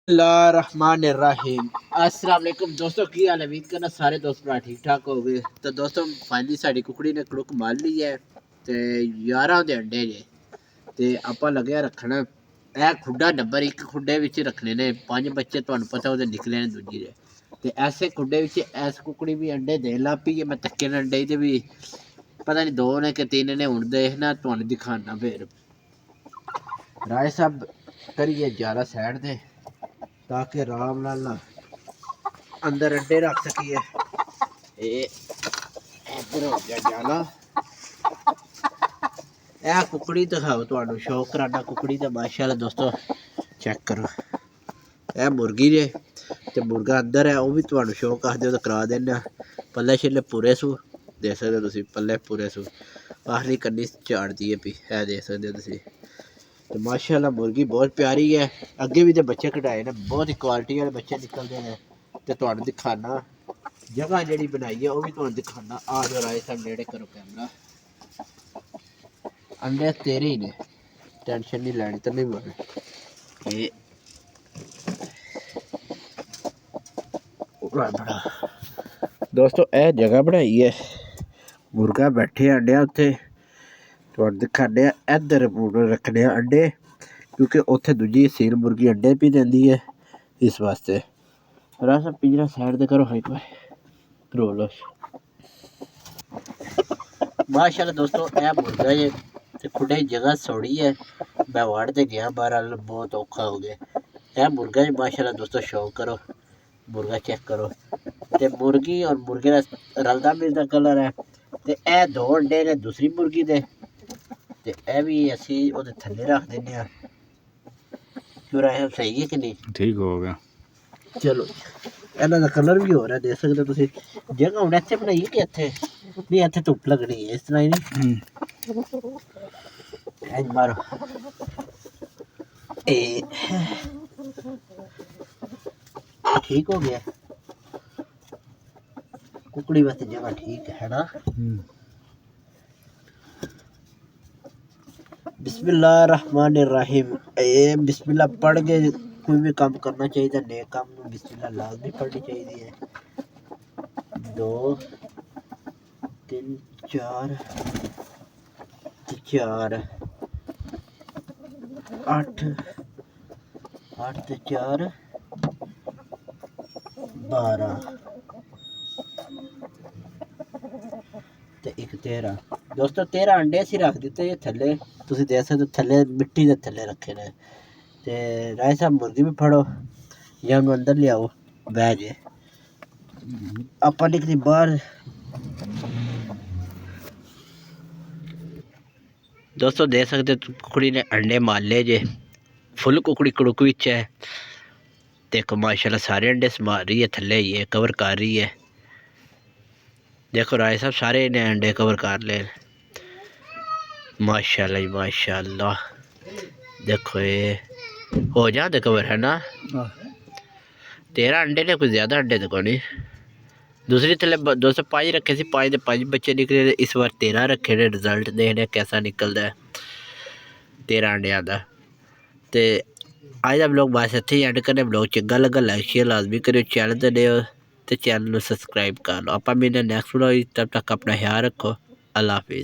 बिस्मिल्लाहिर्रहमानिर्रहीम। अस्सलाम वालेकुम दोस्तों, की हाल है? उम्मीद करना सारे दोस्त भरा ठीक ठाक हो गए। तो दोस्तों फाइनली साड़ी कुकड़ी ने कड़ुक मार ली है ते 11 ਦੇ अंडे जे ਤੇ ਆਪਾਂ ਲੱਗਿਆ ਰੱਖਣਾ ਇਹ ਖੁੱਡਾ ਨੰਬਰ 1 ਖੁੱਡੇ ਵਿੱਚ ਰੱਖਣੇ ਨੇ। 5 ਬੱਚੇ ਤੁਹਾਨੂੰ ਪਤਾ ਉਹਦੇ ਨਿਕਲੇ ਨੇ ਦੂਜੀ ਦੇ ਤੇ ਐਸੇ ਖੁੱਡੇ ਵਿੱਚ ਐਸ ਕੁਕੜੀ ਵੀ ਅੰਡੇ ਦੇਣ ਲੱਗ ਪਈ ਹੈ। ਮੈਂ ਧੱਕੇ ਨਾਲ ਅੰਡੇ ਦੇ ਵੀ ਪਤਾ ਨਹੀਂ 2 ਨੇ ਕਿ 3 ਨੇ, ਹੁਣ ਦੇਖਣਾ ਤੁਹਾਨੂੰ ਦਿਖਾਣਾ। ਫਿਰ ਰਾਏ ਸਾਹਿਬ ਕਰੀਏ ਜ਼ਿਆਦਾ ਸਾਈਡ ਤੇ ताकि आराम नाल ना अंदर अंडे रख सकिए। इधर हो गया जाला। यह कुकड़ी दिखाओ तुहानू शौक कराना कुकड़ी का। माशाल्लाह दोस्तों चेक करो, यह मुर्गी जे ते मुर्गा अंदर है, वह भी तुहानू शौक आखदे तो करा देना। पल्ले छिल्ले पूरे सू देख सकते हो तुसीं, पल्ले पूरे सू आखिरी कन्नी झाड़दी है पी है देख सकते हो तुसीं। तो माशाल्लाह मुर्गी बहुत प्यारी है। अगे भी तो बच्चे कटाए ने, बहुत ही क्वालिटी वाले बच्चे निकलते हैं। तो तुहानू दिखाना जगह जी बनाई है, वह भी तुहानू दिखाना। आ जाओ राय साहब नेड़े करो कैमरा। अंडे तेरे ही ने, टेंशन नहीं लैनी तो नहीं बने। दोस्तों यह जगह बनाई है, मुर्गा बैठे अंडे उत्थे दिखाने। इधर रखने अंडे क्योंकि उत्थे दूजी सील मुर्गी अंडे भी देती है, इस वास्ते। रासा पिंजरा साइड दे करो हाई पर रोलो। माशाल्लाह दोस्तों यह मुर्गा है तो खुडे जगह सौड़ी है। मैं वाड़ते गया बाहर, बहुत औखा हो गया। यह मुर्गा है माशाल्लाह दोस्तों, शौक करो मुर्गा चेक करो। तो मुर्गी और मुर्गे का रलदा मिलदा कलर है। तो यह 2 अंडे ने दूसरी मुर्गी दे ते ए भी असी ओदे थल्ले रख देने आ। क्यों राय सही है कि नहीं? ठीक हो गया। चलो इन्हां दा कलर भी हो रहा है, देख सकते हो तुसीं। जगह हुण इत्थे बनाई कि इत्थे नहीं, इत्थे धुप्प लगनी है, इस तरह ही नहीं। इंज मारो ए ठीक हो गया। कुकड़ी वास्ते जगह ठीक है ना। बिस्मिल्लाहिर्रहमानिर्रहीम। ये बिस्मिल्लाह पढ़ के कोई भी काम करना चाहिए, नेक काम में बिस्मिल्लाह लाजमी पढ़नी चाहिए है। 2 3 4 4 8 8 ते 4 12 ते 1 13। दोस्तों 13 अंडे असी रख दिते थल्ले, तुसीं देख सकते हो थल्ले मिट्टी के थल्ले रखे ने। ते राय साहब मुर्गी भी फड़ो या उन्हें अंदर लियाओ बह जे आप निकली बाहर। दोस्तों देख सकते कुकड़ी ने अंडे मार ले जे, फुल कुकड़ी कड़ुक विच है। देखो माशाल्लाह सारे अंडे संभाल रही है, थल्ले ही है, कवर कर रही है। देखो राय साहब सारे ने अंडे कवर कर ले माशाल्लाह जी माशाल्लाह। देखो ये हो जाते कवर है ना। 13 अंडे ने, कुछ ज़्यादा अंडे तो कोई नहीं। दूसरी थले 205 रखे थे, 5 के 5 बच्चे निकले। इस बार 13 रखे ने। रिजल्ट देखने कैसा निकलता है 13 अंडे का। तो अज का ब्लॉग बस इत्थे ही एंड करने। ब्लॉग चंगा लगा लाइक शेयर लाजमी करो, चैनल ते नए हो तो चैनल को सबसक्राइब कर लो। आप मिलने नेक्स्ट ब्लॉग, तब तक अपना ख्याल रखो। अल्लाह हाफिज़।